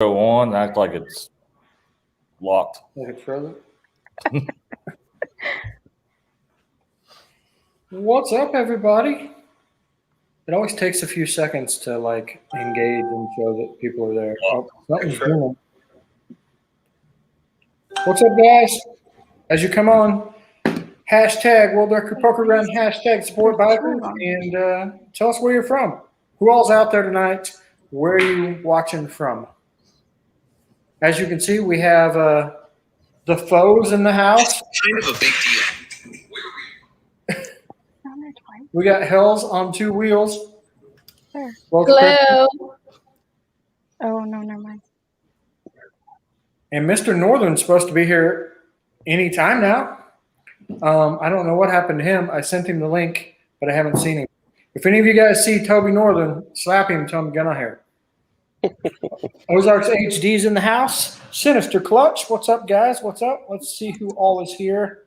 Go on, act like it's locked. Like it's frozen. What's up, everybody? It always takes a few seconds to like engage and show that people are there. Oh, something's doing. What's up, guys? As you come on, hashtag World Record Poker Run, hashtag support bikers, and tell us where you're from. Who all's out there tonight? Where are you watching from? As you can see, we have the foes in the house. Kind of a big deal. We got Hells on two wheels. Sure. Hello. Oh, no, never mind. And Mr. Northern's supposed to be here any time now. I don't know what happened to him. I sent him the link, but I haven't seen him. If any of you guys see Toby Northern, slap him and tell him to get on here. Ozarks HD's in the house. Sinister Clutch. What's up, guys? What's up? Let's see who all is here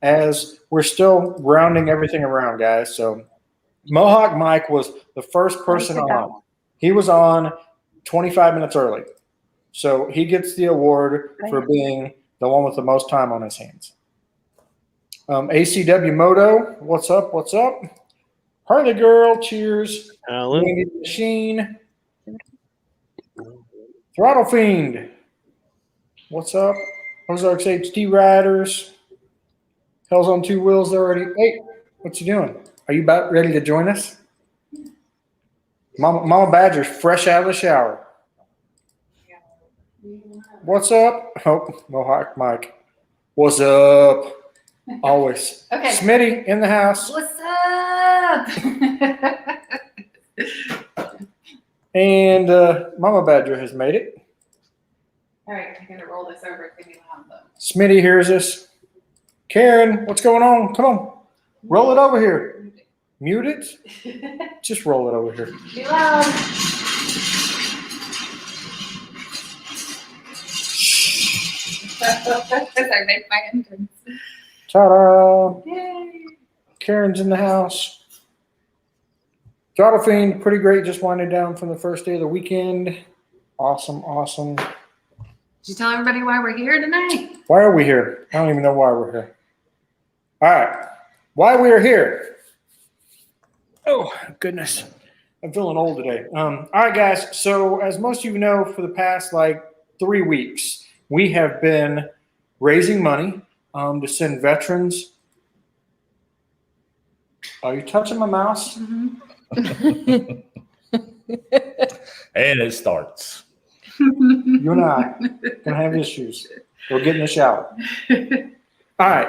as we're still rounding everything around, guys. So Mohawk Mike was the first person on. He was on 25 minutes early. So he gets the award for being the one with the most time on his hands. ACW Moto, what's up? What's up? Harley Girl, cheers. Alan. Randy the Machine. Throttle Fiend, what's up? Ozarks HD Riders. Hell's on two wheels already. Hey, what you doing? Are you about ready to join us? Mama Badger's fresh out of the shower. What's up? Oh, Mohawk Mike. What's up? Always. Okay. Smitty in the house. What's up? And Mama Badger has made it. All right, I'm gonna roll this over. It's gonna be loud though. Smitty hears us. Karen, what's going on? Come on. Roll it over here. Mute it. Just roll it over here. Be loud. As I make my entrance. Ta-da. Yay. Karen's in the house. Throttle Fiend, pretty great. Just winding down from the first day of the weekend. Awesome, awesome. Did you tell everybody why we're here tonight? Why are we here? I don't even know why we're here. All right. Why we are here. Oh, goodness. I'm feeling old today. All right, guys. So as most of you know, for the past 3 weeks, we have been raising money to send veterans. Are you touching my mouse? Mm-hmm. And it starts. You and I gonna have issues. We'll get in the shower. All right.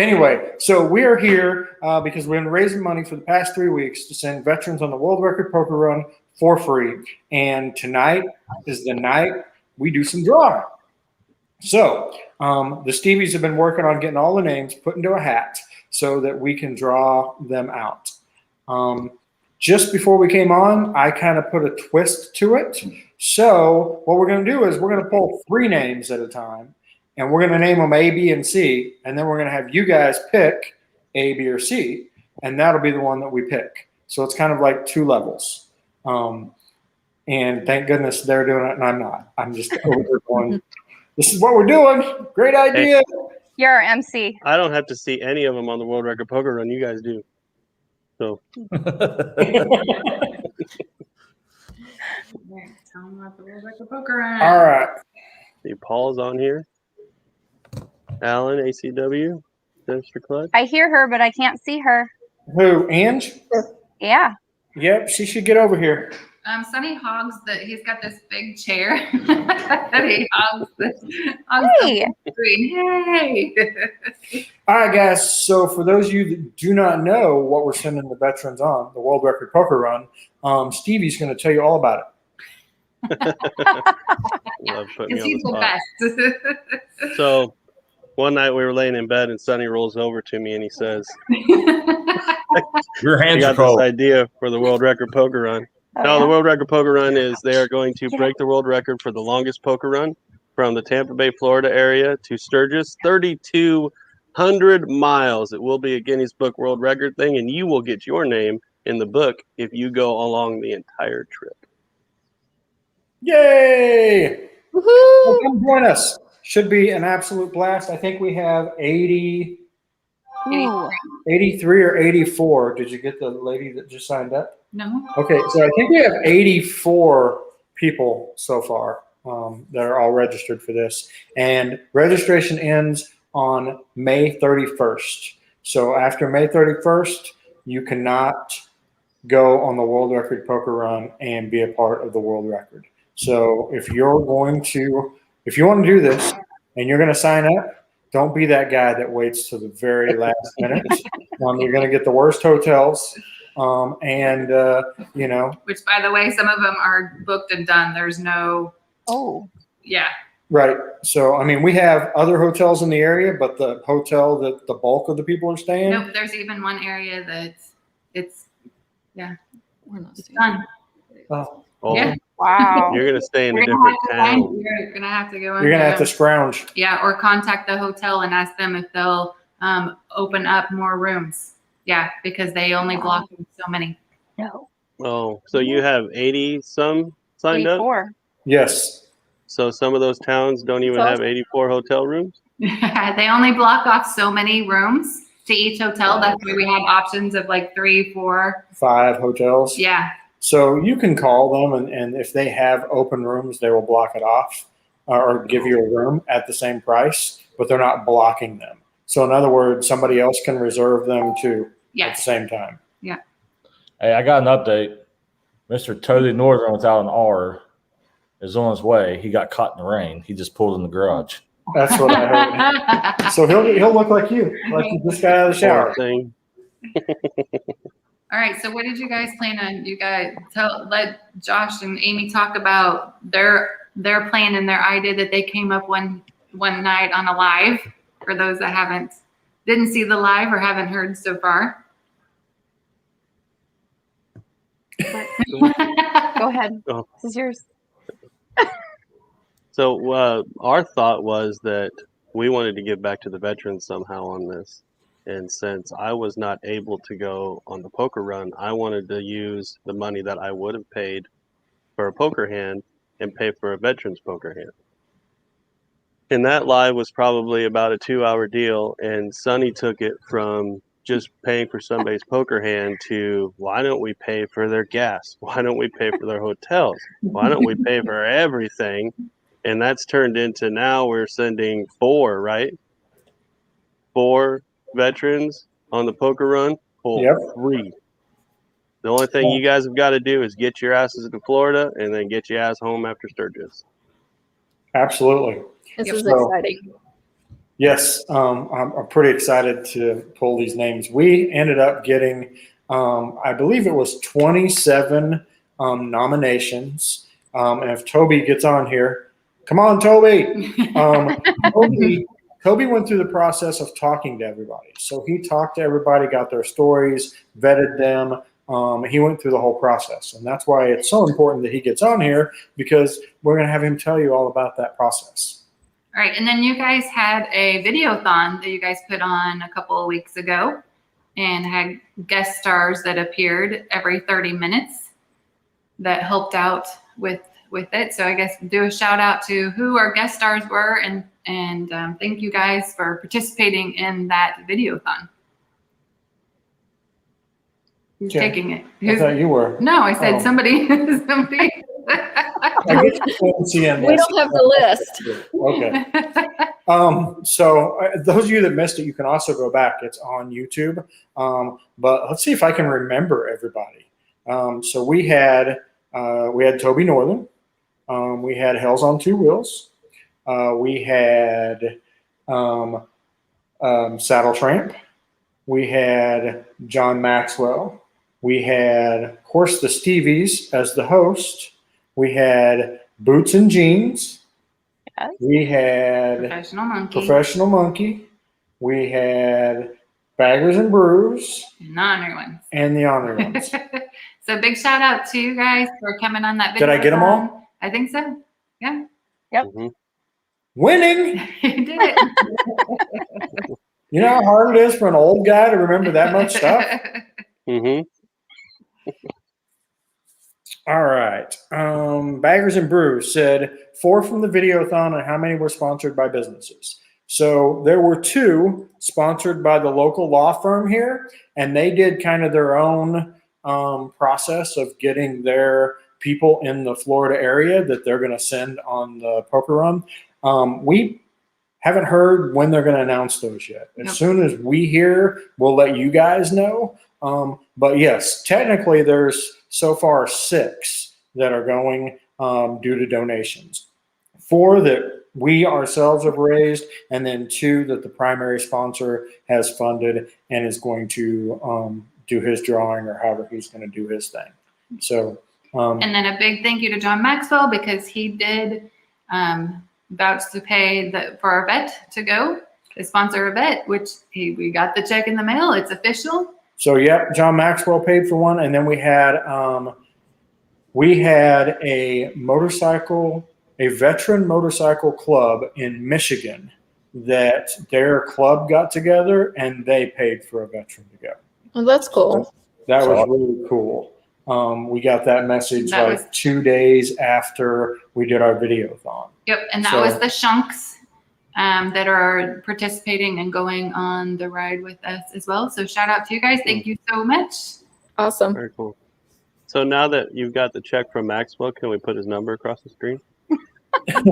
Anyway, so we are here because we've been raising money for the past 3 weeks to send veterans on the World Record Poker Run for free. And tonight is the night we do some drawing. So the Stevies have been working on getting all the names put into a hat so that we can draw them out. Just before we came on, I kind of put a twist to it. So what we're going to do is we're going to pull 3 names at a time, and we're going to name them A, B, and C, and then we're going to have you guys pick A, B, or C, and that'll be the one that we pick. So it's kind of like 2 levels. And thank goodness they're doing it and I'm not. I'm just over here going, this is what we're doing. Great idea. Hey, You're our MC. I don't have to see any of them on the World Record Poker Run. You guys do. So. Tell them about the World Record Poker Run. All right. See, Paul's on here. Alan, ACW, Sinister Clutch. I hear her, but I can't see her. Who, Ange? Yeah. Yep, she should get over here. Sonny hogs he's got this big chair that he hogs the Hey. screen. Hey. All right, guys. So for those of you that do not know what we're sending the veterans on, the World Record Poker Run, Stevie's going to tell you all about it. Love putting me He's on the the spot. best. So one night we were laying in bed and Sonny rolls over to me and he says, Your I hands are got this cold. idea for the World Record Poker Run. Oh, No, yeah? the World Record Poker Run is they are going to break the world record for the longest poker run from the Tampa Bay, Florida area to Sturgis, 3,200 miles. It will be a Guinness Book World Record thing, and you will get your name in the book if you go along the entire trip. Yay! Well, Woohoo! come join us. Should be an absolute blast. I think we have 80, Ooh. 83 or 84. Did you get the lady that just signed up? No. Okay, so I think we have 84 people so far that are all registered for this. And registration ends on May 31st. So after May 31st, you cannot go on the world record poker run and be a part of the world record. So if you want to do this and you're going to sign up, don't be that guy that waits to the very last minute. You're going to get the worst hotels. Which, by the way, some of them are booked and done. There's no. Oh. Yeah. Right. So, I mean, we have other hotels in the area, but the hotel that the bulk of the people are staying. Nope. There's even one area that it's We're not seeing done. Oh, Oh, Yeah. Wow. you're gonna stay in a You're different gonna have to town. You're gonna have to go in. you're going to have to there. scrounge. Yeah, or contact the hotel and ask them if they'll open up more rooms. Yeah, because they only block so many. No. Oh, so you have 80 some signed up? 84. Yes. So some of those towns don't even have 84 hotel rooms? They only block off so many rooms to each hotel. That's why we have options of like 3, 4. 5 hotels. Yeah. So you can call them, and if they have open rooms, they will block it off or give you a room at the same price, but they're not blocking them. So in other words, somebody else can reserve them too at the Yes. same time. Hey, I got an update. Mr. Totally Northern without an R is on his way. He got caught in the rain. He just pulled in the garage. That's what I heard. So he'll look like you just got out of the shower. Poor thing. All right. So what did you guys plan on? You guys let Josh and Amy talk about their plan and their idea that they came up one night on a live. For those that didn't see the live or haven't heard so far. Go ahead. Oh. This is yours. So our thought was that we wanted to give back to the veterans somehow on this. And since I was not able to go on the poker run, I wanted to use the money that I would have paid for a poker hand and pay for a veterans poker hand. And that live was probably about a 2-hour deal. And Sonny took it from just paying for somebody's poker hand to, why don't we pay for their gas? Why don't we pay for their hotels? Why don't we pay for everything? And that's turned into now we're sending 4, right? 4 veterans on the poker run for free. The only thing you guys have got to do is get your asses to Florida and then get your ass home after Sturgis. Absolutely. This is So- exciting. Yes, I'm pretty excited to pull these names. We ended up getting, I believe it was 27 nominations. And if Toby gets on here, come on, Toby. Toby went through the process of talking to everybody. So he talked to everybody, got their stories, vetted them. He went through the whole process. And that's why it's so important that he gets on here, because we're going to have him tell you all about that process. All right, and then you guys had a videothon that you guys put on a couple of weeks ago and had guest stars that appeared every 30 minutes that helped out with it. So I guess do a shout out to who our guest stars were and thank you guys for participating in that videothon. Who's taking it? I thought you were. No, I said somebody. I get you couldn't see him. We don't have the list. Okay. So those of you that missed it, you can also go back. It's on YouTube. But let's see if I can remember everybody. So we had Toby Northern. We had Hells on Two Wheels. We had Saddle Tramp. We had John Maxwell. We had, of course, the Stevies as the host. We had Boots and Jeans. Yes. We had Professional Monkey. We had Baggers and Brews. And the honorary ones. And the honorary ones. So big shout out to you guys for coming on that video. Did I get them all? I think so. Yeah. Yep. Mm-hmm. Winning. You did it. You know how hard it is for an old guy to remember that much stuff? Mm-hmm. All right. Baggers and Brews said 4 from the Videothon and how many were sponsored by businesses. So there were 2 sponsored by the local law firm here, and they did kind of their own process of getting their people in the Florida area that they're going to send on the poker run. We haven't heard when they're going to announce those yet. As Nope. soon as we hear, we'll let you guys know. But yes, technically there's so far 6 that are going due to donations. 4 that we ourselves have raised, and then 2 that the primary sponsor has funded and is going to do his drawing or however he's going to do his thing. So, And then a big thank you to John Maxwell because he did vouch to pay for our vet to go, to sponsor a vet, which we got the check in the mail. It's official. so yep, John Maxwell paid for one, and then we had a veteran motorcycle club in Michigan that their club got together and they paid for a veteran to go. Well, that's cool. That was really cool. We got that message That like was- 2 days after we did our videothon. Yep, and that So- was the Shunks that are participating and going on the ride with us as well. So shout out to you guys. Thank you so much. Awesome. Very cool. So now that you've got the check from Maxwell, can we put his number across the screen? Get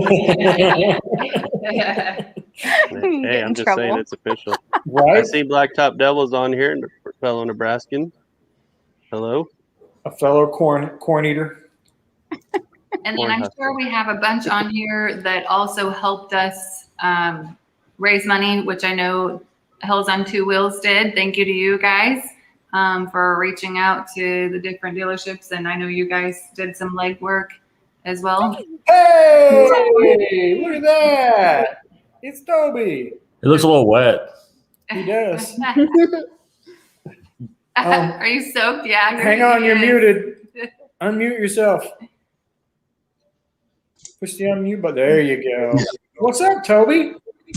Hey, in I'm just trouble. saying it's official. I Right? see Blacktop Devils on here, and fellow Nebraskan. Hello. A fellow corn eater. And then I'm sure we have a bunch on here that also helped us raise money, which I know Hills on Two Wheels did. Thank you to you guys for reaching out to the different dealerships. And I know you guys did some legwork as well. Hey, look at that. It's Toby. It looks a little wet. He does. Are you soaked? Yeah. Hang on, you're Yes. muted. Unmute yourself. Push the unmute button. There you go. What's up, Toby?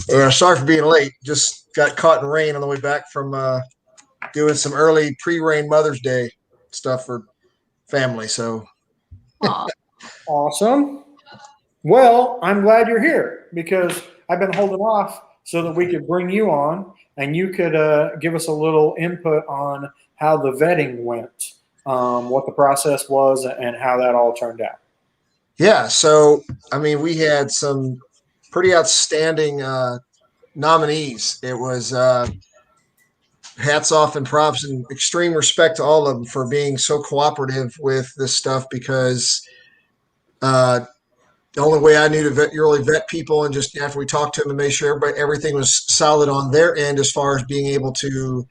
Yeah, sorry for being late. Just got caught in rain on the way back from doing some early pre-rain Mother's Day stuff for family. So Aw. Awesome. Well, I'm glad you're here because I've been holding off so that we could bring you on and you could give us a little input on how the vetting went, what the process was, and how that all turned out. yeah, so I mean, we had some pretty outstanding nominees. It was hats off and props and extreme respect to all of them for being so cooperative with this stuff because the only way I knew to really vet people and just after we talked to them and made sure everything was solid on their end as far as being able to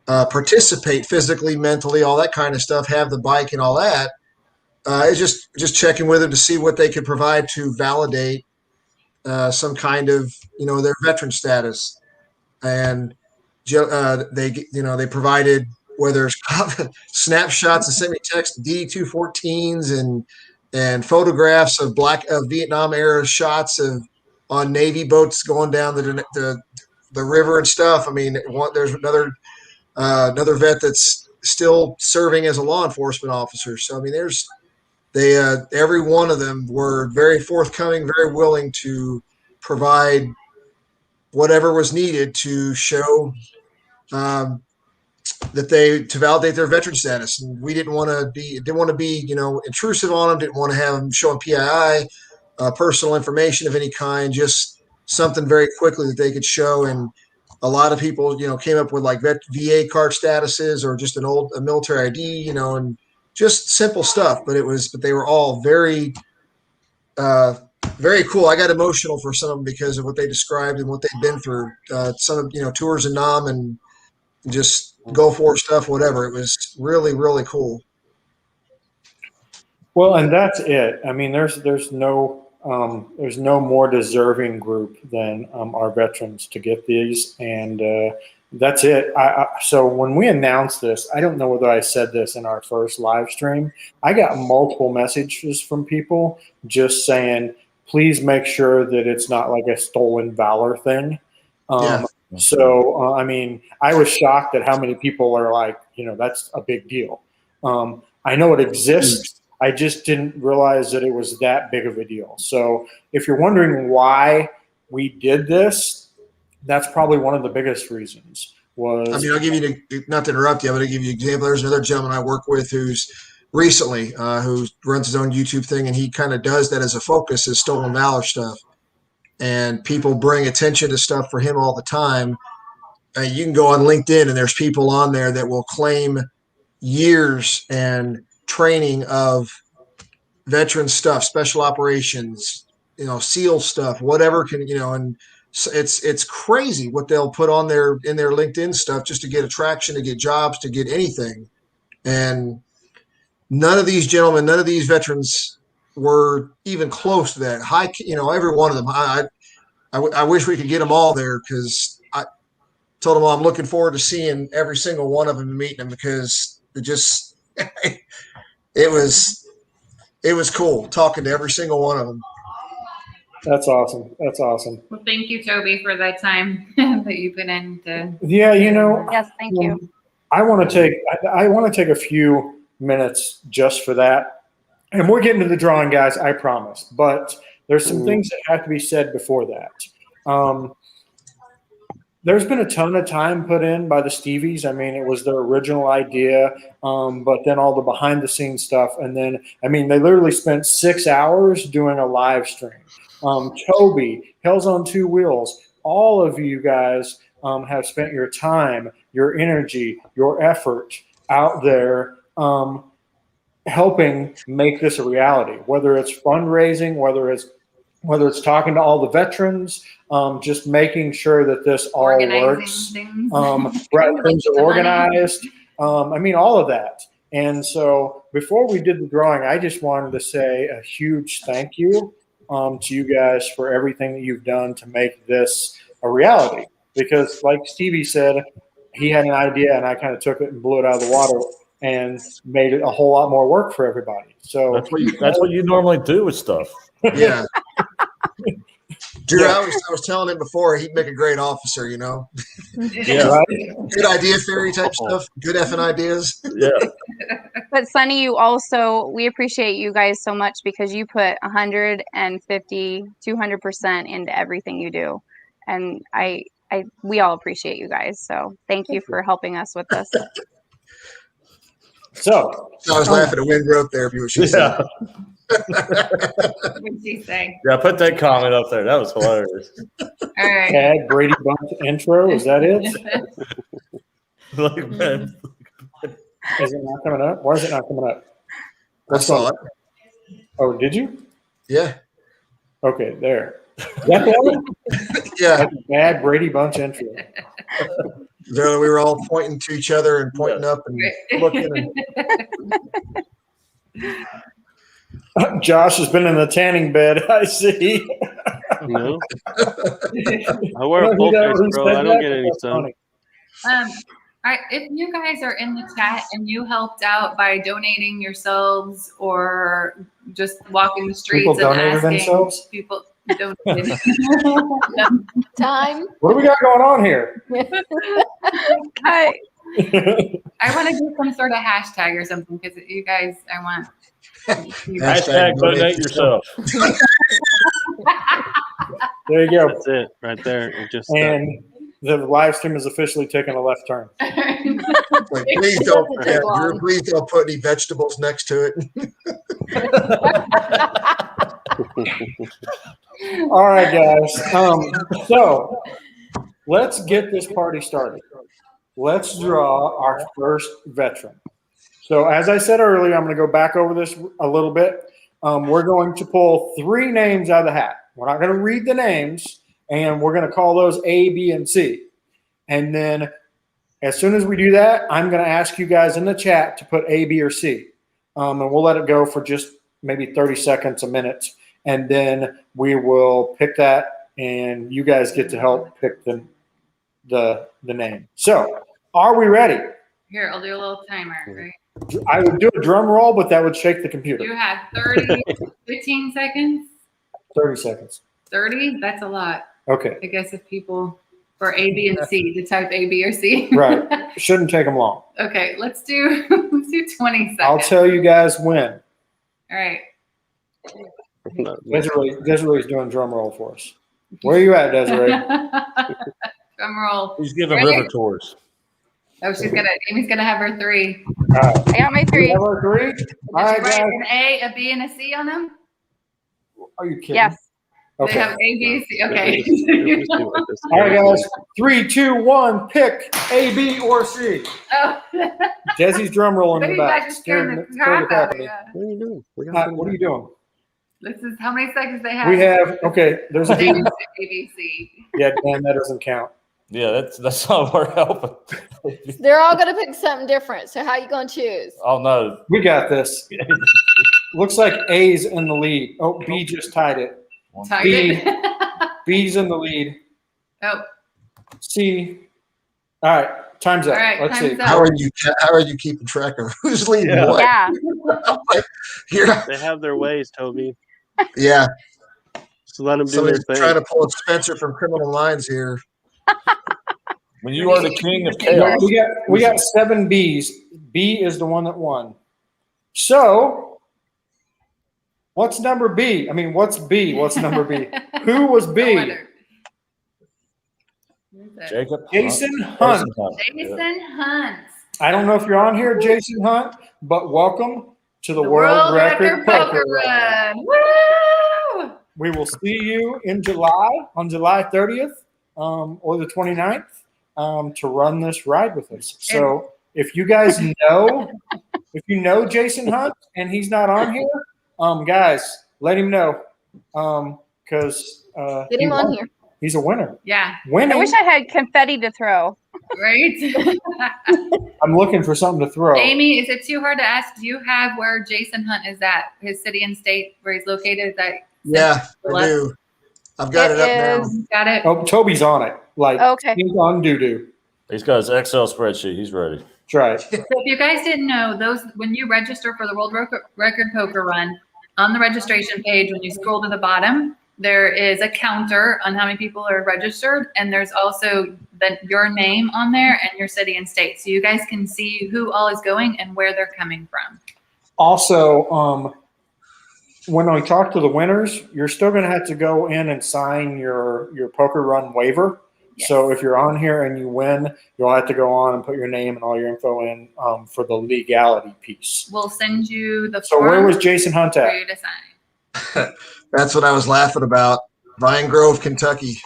participate physically, mentally, all that kind of stuff, have the bike and all that. It's just checking with them to see what they could provide to validate some kind of, their veteran status. And they provided whether it's snapshots and sent me text D214s and photographs of Vietnam era shots on Navy boats going down the river and stuff. I mean, there's another vet that's still serving as a law enforcement officer. So I mean, every one of them were very forthcoming, very willing to provide whatever was needed to show to validate their veteran status. And we didn't want to be intrusive on them. Didn't want to have them showing PII, personal information of any kind. Just something very quickly that they could show. And a lot of people, came up with like VA card statuses or just a military ID, and just simple stuff. But they were all very, very cool. I got emotional for some of them because of what they described and what they'd been through. Some of tours in Nam and just go for stuff, whatever. It was really, really cool. Well, and that's it. I mean, there's no more deserving group than our veterans to get these, and that's it. So when we announced this, I don't know whether I said this in our first live stream. I got multiple messages from people just saying, please make sure that it's not like a stolen valor thing. Yeah. So, I mean, I was shocked at how many people are like, that's a big deal. I know it exists. I just didn't realize that it was that big of a deal. So if you're wondering why we did this, that's probably one of the biggest reasons. I mean, I'll give you not to interrupt you, but I'll give you an example. There's another gentleman I work with who's recently who runs his own YouTube thing, and he kind of does that as a focus, is stolen valor stuff. And people bring attention to stuff for him all the time. You can go on LinkedIn, and there's people on there that will claim years and training of veteran stuff, special operations, SEAL stuff, whatever can, and it's crazy what they'll put on in their LinkedIn stuff just to get attraction, to get jobs, to get anything. And none of these gentlemen, none of these veterans were even close to that high. Every one of them. I wish we could get them all there, because I told them I'm looking forward to seeing every single one of them and meeting them, because it was cool talking to every single one of them. That's awesome. That's awesome. Well, thank you, Toby, for that time that you put into. Yeah, Yes, thank you. I want to take a few minutes just for that. And we're getting to the drawing, guys, I promise. But there's some things that have to be said before that. There's been a ton of time put in by the Stevies. I mean, it was their original idea, but then all the behind the scenes stuff. And then, I mean, they literally spent 6 hours doing a live stream. Toby, Hell's on Two Wheels, all of you guys have spent your time, your energy, your effort out there helping make this a reality, whether it's fundraising, whether it's talking to all the veterans, just making sure that this all works. Things. Right, things are organized. I mean, all of that. And so before we did the drawing, I just wanted to say a huge thank you to you guys for everything that you've done to make this a reality. Because like Stevie said, he had an idea and I kind of took it and blew it out of the water and made it a whole lot more work for everybody. So that's what you normally do with stuff. Yeah. Drew, I was telling him before, he'd make a great officer, Yeah. Right? Good idea fairy type stuff, good effing ideas. Yeah. But Sonny, we appreciate you guys so much, because you put 150, 200% into everything you do. And we all appreciate you guys. So thank you for helping us with this. So I was laughing at Windgrove there, what she said. What did she say? Yeah, put that comment up there. That was hilarious. All right. add Brady Bunch intro. Is that it? Like, man, Is it not coming up? Why is it not coming up? I saw it. Oh, did you? Yeah. Okay, there. Is that the one? Yeah. That's a bad Brady Bunch intro. There we were all pointing to each other and pointing up and looking. Josh has been in the tanning bed, I see. No. I wear a full face, bro. I don't get any sun. If you guys are in the chat and you helped out by donating yourselves or just walking the streets People and donated asking themselves? people donated. Time. What do we got going on here? Hi. I want to do some sort of hashtag or something, because you guys, I want. hashtag donate yourself. There you go. That's it right there. It just And the live stream is officially taking a left turn. Like, please don't put any vegetables next to it. All right, guys. So let's get this party started. Let's draw our first veteran. So as I said earlier, I'm going to go back over this a little bit. We're going to pull 3 names out of the hat. We're not going to read the names, and we're going to call those A, B, and C. And then as soon as we do that, I'm going to ask you guys in the chat to put A, B, or C. And we'll let it go for just maybe 30 seconds, a minute. And then we will pick that, and you guys get to help pick the name. So are we ready? Here, I'll do a little timer, right? I would do a drum roll, but that would shake the computer. You have 30, 15 seconds. 30 seconds. 30? That's a lot. Okay. I guess if people for A, B, and C to type A, B, or C. Right. Shouldn't take them long. Okay, let's do 20 seconds. I'll tell you guys when. All right. Desiree's doing drum roll for us. Where are you at, Desiree? Drum roll. He's giving Ready? river tours. Oh, Amy's gonna have her 3. I got my 3. Number 3. Did All you right, write guys. an A, a B, and a C on them? Are you kidding? Yes. They Okay. have A, B, C. Okay. All right, guys. 3, 2, 1. Pick A, B, or C. Oh. Desi's drum roll in Maybe the you guys back. just scared the Scared crap out of me. you. What are you doing? What are you doing? This is how many seconds they have. We have, okay, there's a They B. just say A, B, C. Yeah, Dan, that doesn't count. Yeah, that's not we're helping. They're all going to pick something different. So how you going to choose? Oh no. We got this. Looks like A's in the lead. Oh, B just tied it. Tied B. it. B's in the lead. Oh, C. All right, time's up. All right, Let's time's see. up. How are you keeping track of who's leading Yeah. what? Yeah. You're, They have their ways, Toby. yeah. So let them do Somebody's their trying thing. to pull a Spencer from Criminal Minds here. When you are the king of No, chaos. we got 7 B's. B is the one that won. So, what's number B? I mean, what's B? What's number B? Who was No B? wonder. Who's that? Jacob. Jason Hunt. Jason Hunt. I don't know if you're on here, Jason Hunt, but welcome to the World Record Poker Run. Woo! We will see you in July, on July 30th or the 29th, to run this ride with us. So if you guys know, if you know Jason Hunt and he's not on here, guys, let him know because Get him on here. he's a winner. Yeah, Winning. I wish I had confetti to throw. right? I'm looking for something to throw. Amy, is it too hard to ask? Do you have where Jason Hunt is at? His city and state where he's located? Is that Yeah, I do. I've got it up now. Got it? Oh, Toby's on it. Like Okay. he's on doo-doo. He's got his Excel spreadsheet. He's ready. That's right. So if you guys didn't know, those when you register for the World Record Poker Run, on the registration page, when you scroll to the bottom, there is a counter on how many people are registered, and there's also your name on there and your city and state, so you guys can see who all is going and where they're coming from. Also, when I talk to the winners, you're still going to have to go in and sign your poker run waiver. Yes. So if you're on here and you win, you'll have to go on and put your name and all your info in for the legality piece. We'll send you the So form where was Jason Hunt for at? you to sign. That's what I was laughing about. Vine Grove, Kentucky.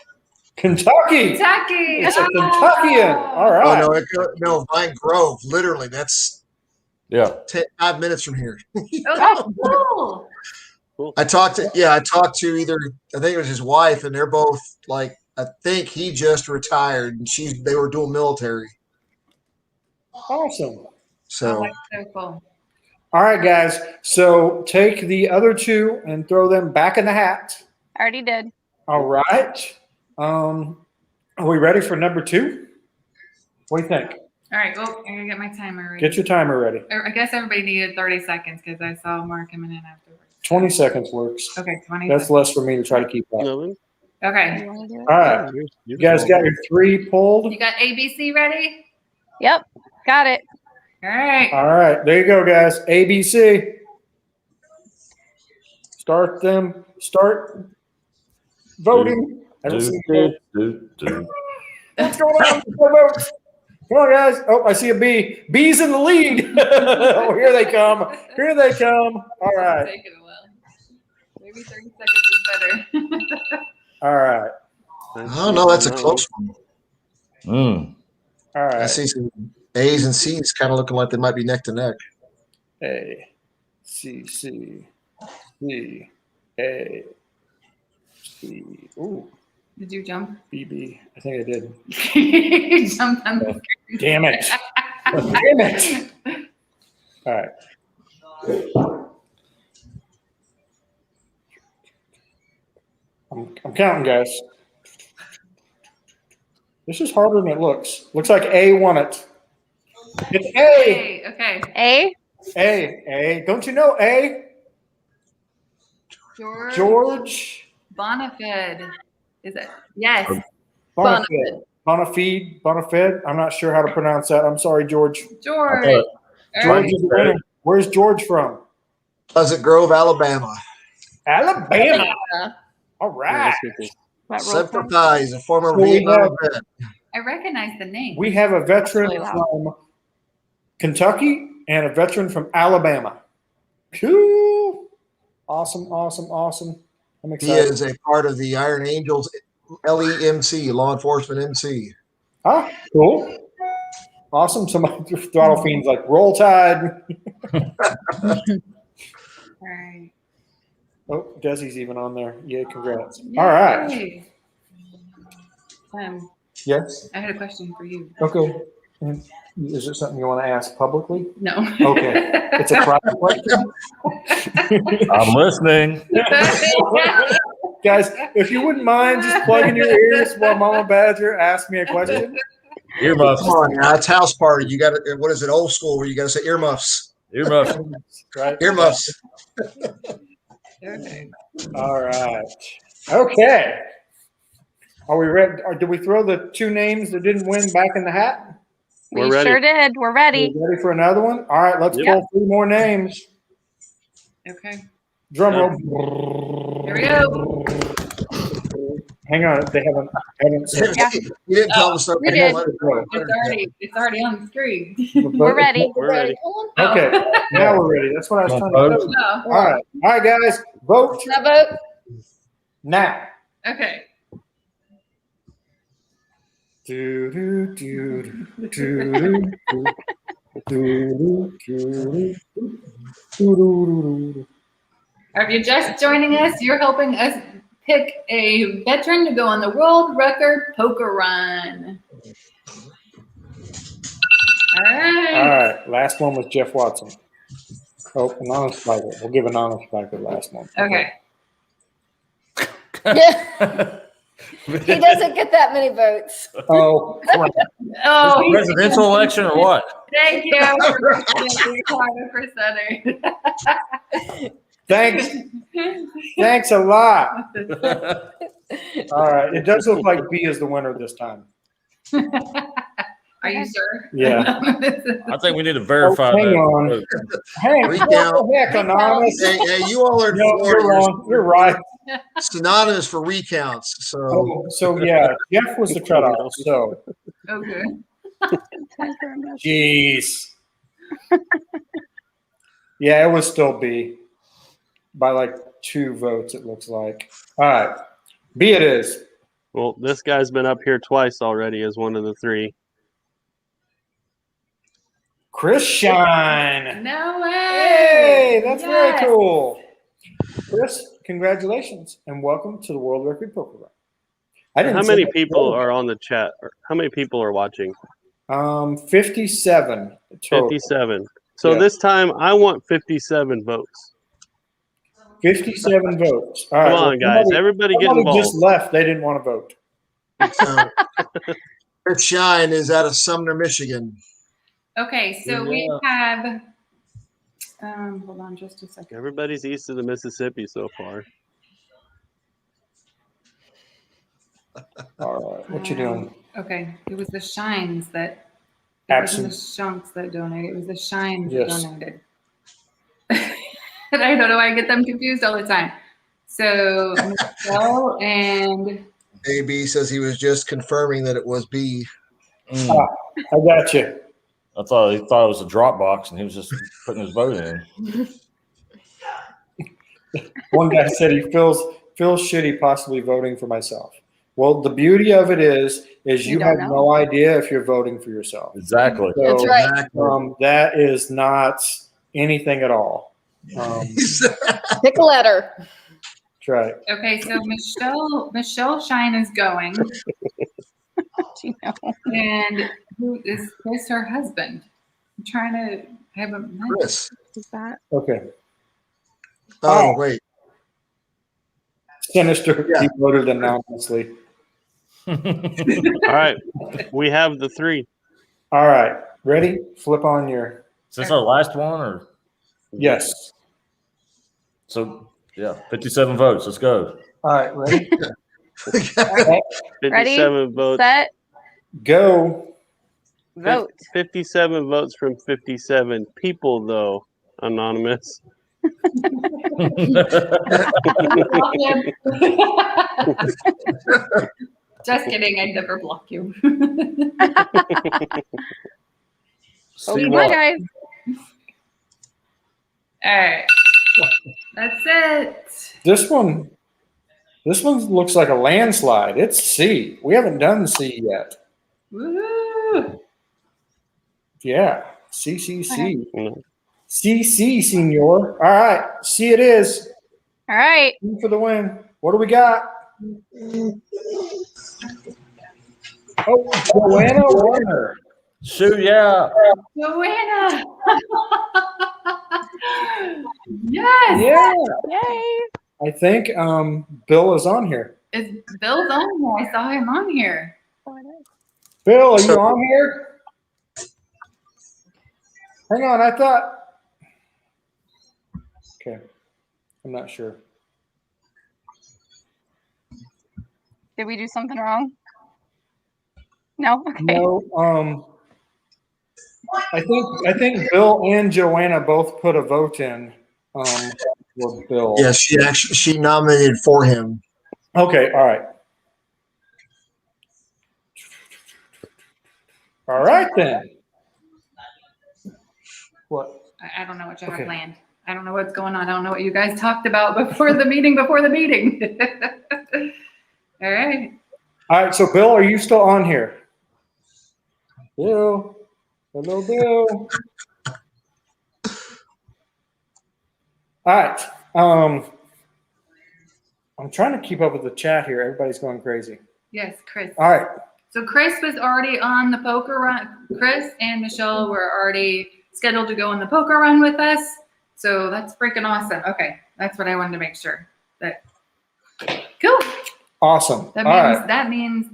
Kentucky. Kentucky. It's a Kentuckian. All Oh right. no, Vine Grove. Literally, that's Yeah. 5 minutes from here. Oh, cool. I talked to either, I think it was his wife, and they're both like, I think he just retired, and they were dual military. Awesome. So That's so cool. All right, guys. So take the other 2 and throw them back in the hat. I already did. All right. Are we ready for number 2? What do you think? All right, well, I'm gonna get my timer ready. Get your timer ready. I guess everybody needed 30 seconds because I saw more coming in afterwards. 20 seconds works. Okay, 20 That's seconds. less for me to try to keep up. No, Okay, You want to do it? All right. You guys got your 3 pulled? you got ABC ready? Yep. Got it. All right. All right. There you go, guys. ABC. Start voting. Haven't seen the vote. What's going on? No votes. Come on, guys. Oh, I see a B. B's in the lead. Oh, here they come. Here they come. All right. Take it a while. Maybe 30 seconds is better. All right. oh no, that's a close one. Mm. All I right. see some A's and C's kind of looking like they might be neck to neck. A, C, C, C, A, C. Ooh, Did you jump? B, B. I think I did. You jumped on the screen. Damn it. Damn it. All right. I'm counting, guys. This is harder than it looks. Looks like A won it. It's A. Okay. A. A. Don't you know A? George Bonafide. Is it? Yes. Bonafide. Bonafide. I'm not sure how to pronounce that. I'm sorry, George. George. I thought- All George right. is the winner. Where's George from? Pleasant Grove, Alabama. Alabama. Yeah. All right. What roll Semper call? Fi is a former So we Vietnam have- vet. I recognize the name. We have a veteran Really loud. from Kentucky and a veteran from Alabama. Cool. Awesome, awesome, awesome. I'm He excited. is a part of the Iron Angels LEMC, Law Enforcement MC. Ah, cool. Awesome. Somebody throttle fiends like roll tide. All right. Oh, Desi's even on there. Yeah, congrats. All right. Yay. Yes. I had a question for you. Okay. And is it something you want to ask publicly? No. Okay. It's a private question. I'm listening. Guys, if you wouldn't mind just plugging your ears while Mama Badger asks me a question. Earmuffs. Come on, now, it's house party. You got to, what is it, old school, where you got to say earmuffs. Earmuffs. Right? Earmuffs. Okay. All right. Okay. Are we ready? Or did we throw the two names that didn't win back in the hat? We We're ready. sure did. We're Are ready. we ready for another one? All right, let's Yep. pull 3 more names. Okay. Drum roll. Here we go. Hang on, they haven't said. Yeah. You didn't tell us. We did. Let it go. It's already on the screen. We're ready. We're ready. Okay, now we're ready. That's what I was trying to do. No. All right, guys, vote Now vote. now. Okay. Do, do, do, do, do, do, do, do, do, do. If you're just joining us, you're helping us pick a veteran to go on the world record poker run. All All right. right, last one was Jeff Watson. Oh, anonymous spiker. We'll give anonymous spiker the last one. Okay. Yeah. He doesn't get that many votes. Oh, crap. Oh, Presidential election or what? thank you for Southern. Thanks a lot. All right, it does look like B is the winner this time. Are you sure? Yeah. I think we need to verify Oh, hang that. on. Hey, Recount. what the heck, anonymous? Hey, you all are in No, Florida. you're wrong. You're right. Synonymous for recounts. So Oh, so yeah, Jeff was the cutoff. So, Okay. jeez. Yeah, it was still B by like 2 votes. It looks like. All right, B it is. Well, this guy's been up here twice already as one of the 3. Chris Shine. No way. Hey, that's very Yes. cool. Chris, congratulations and welcome to the World Record Poker Run. I didn't How say many that people before. are on the chat? How many people are watching? 57 total. 57. So Yeah. this time I want 57 votes. 57 votes. All right. Come on, guys. Everybody get somebody just involved. left. They didn't want to vote. Chris Shine is out of Sumner, Michigan. Okay, so we have. Hold on just a second. Everybody's east of the Mississippi so far. All right. What you doing? Okay, it was the Shines that. It Absent. wasn't the Shunks that donated. It was the Shines Yes. that donated. And I don't know why I get them confused all the time. So Michelle and AB says he was just confirming that it was B. Mm. I got you. I thought he thought it was a drop box and he was just putting his vote in. One guy said he feels shitty possibly voting for myself. Well, the beauty of it is You you don't have know. no idea if you're voting for yourself. Exactly. So, That's right. that is not anything at all. Pick a letter. That's right. okay, so Michelle Shine is going, You know. and who is this? Her husband. I'm trying to have a. Chris. Is that? Okay. Oh, wait. Sinister. Yeah. He voted anonymously. All right. We have the 3. All right. Ready? Flip on your. Is this our last one or Yes. so? Yeah, 57 votes. Let's go. All right. Ready? 57 votes. Set. Go. Vote. 57 votes from 57 people, though, anonymous. Just kidding. I'd never block you. See Come on, what? guys. All right. That's it. This one looks like a landslide. It's C. We haven't done C yet. Woo! Yeah, C, C, C. Mm. C, C, senor. All right, C it is. All right. C for the win. What do we got? Oh, Joanna Warner. Shoot, yeah. Joanna. Yes. Yeah, Yay. I think Bill is on here. Is Bill's on here? I saw him on here. Bill, are you on here? Hang on, I thought. Okay, I'm not sure. Did we do something wrong? No? Okay. No, I think Bill and Joanna both put a vote in for Bill. Yeah, she nominated for him. Okay, all right. All right then. What? I don't know what you have Okay. planned. I don't know what's going on. I don't know what you guys talked about before the meeting. All right. All right, so Bill, are you still on here? Bill. Hello, Bill. All right. I'm trying to keep up with the chat here. Everybody's going crazy. Yes, Chris. All right. So Chris was already on the poker run. Chris and Michelle were already scheduled to go on the poker run with us. So that's freaking awesome. Okay, that's what I wanted to make sure. That cool. Awesome. That All means right. that means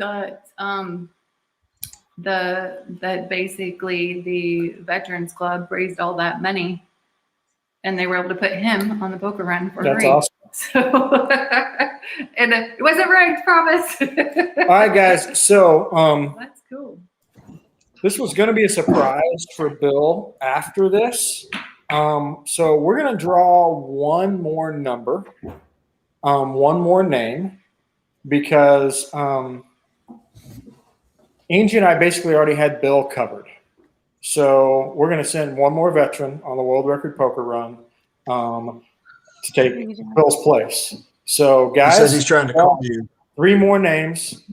that basically the Veterans Club raised all that money, and they were able to put him on the poker run for That's free. awesome. So, and it wasn't right, promise. All right, guys. So That's cool. this was going to be a surprise for Bill after this. So we're going to draw one more number, one more name, because Angie and I basically already had Bill covered. So we're going to send one more veteran on the world record poker run to take Bill's place. So, He guys, says he's trying to call you. 3 more names.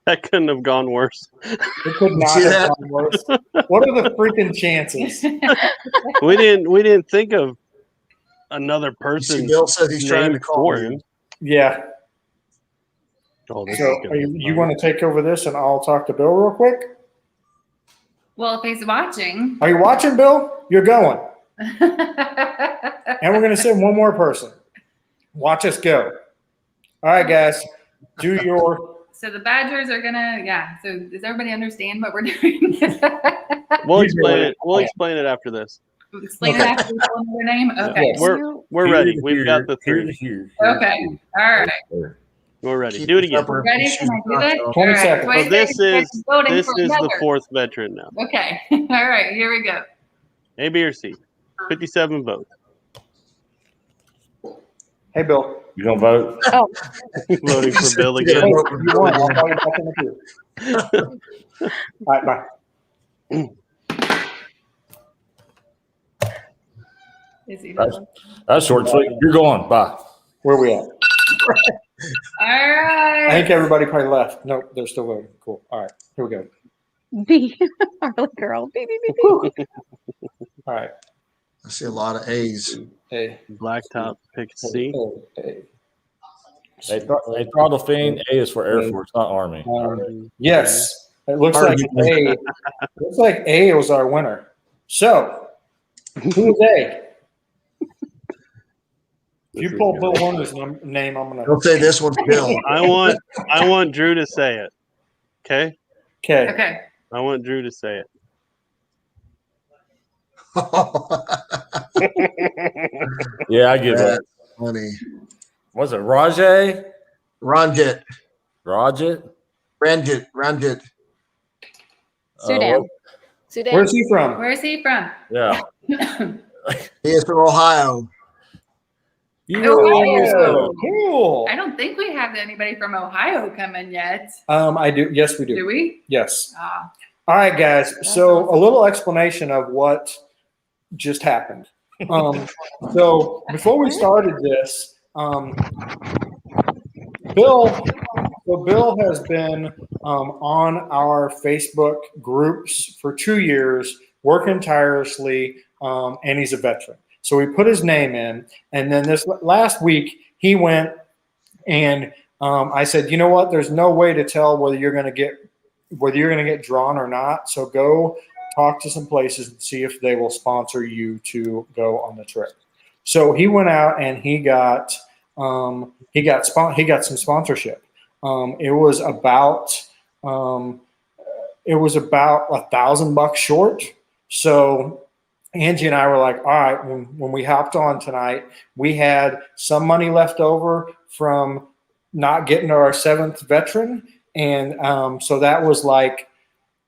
That couldn't have gone worse. It could not see have that? gone worse. What are the freaking chances? We didn't think of another You see, person Bill says he's trying to named call for you. him. Yeah. Oh, this So is gonna be you fun. want to take over this and I'll talk to Bill real quick? Well, if he's watching, Are you watching, Bill? You're going. And we're going to send one more person. Watch us go. All right, guys. Do your. so the Badgers are gonna, yeah. So does everybody understand what we're doing? We'll You do explain it. it. We'll explain it after this. Explain it Okay. after we tell them their name. Okay. Yes. We're ready. We've got the Here, 3. here, Okay. All right. We're ready. Keep Do it it again. separate. Ready? Can I do that? 20 All right. seconds. 20 So this seconds, is voting this for is the another. 4th veteran now. Okay. All right. Here we go. A, B, or C. 57 votes. Hey, Bill. You gonna vote? Voting for Bill Yeah. again. You won. I'll call you back in the queue. All right, bye. Is he That's, that's short and sweet. You're going. Bye. Where we at? All right. I think everybody probably left. Nope, they're still voting. Cool. All right, here we go. B. Harley girl. B, B, B, B. All right. I see a lot of A's. A. Blacktop picked C. A. They throttle fiend. A is for Air Force, not Army. Yes, it looks Hard like to A. Looks like A was our winner. So, who is A? If you pull Bill Warner's name, I'm gonna. Don't say this one's Bill. I want Drew to say it. Okay? Okay. Okay. I want Drew to say it. Yeah, I give up. That's funny. Was it Rajay? Ranjit. Rajit? Ranjit. Sudan. Sudan. Where's he from? Where is he from? Yeah. He is from Ohio. Ohio. Cool. I don't think we have anybody from Ohio coming yet. I do. Yes, we do. Do we? Yes. Ah, All right, guys. That's So awesome. a little explanation of what just happened. So before we started this, Bill has been on our Facebook groups for 2 years, working tirelessly, and he's a veteran. So we put his name in, and then this last week he went and I said, you know what? There's no way to tell whether you're going to get drawn or not. So go talk to some places and see if they will sponsor you to go on the trip. So he went out and he got some sponsorship. It was about $1,000 short. So Angie and I were like, all right, when we hopped on tonight, we had some money left over from not getting our 7th veteran. And so that was like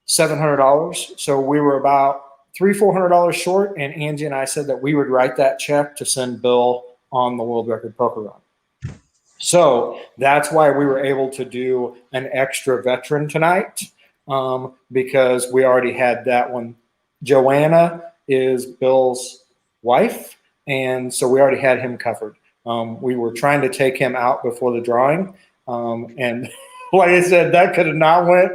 $700. So we were about $400 short. And Angie and I said that we would write that check to send Bill on the world record poker run. So that's why we were able to do an extra veteran tonight, because we already had that one. Joanna is Bill's wife, and so we already had him covered. We were trying to take him out before the drawing, and like I said, that could have not went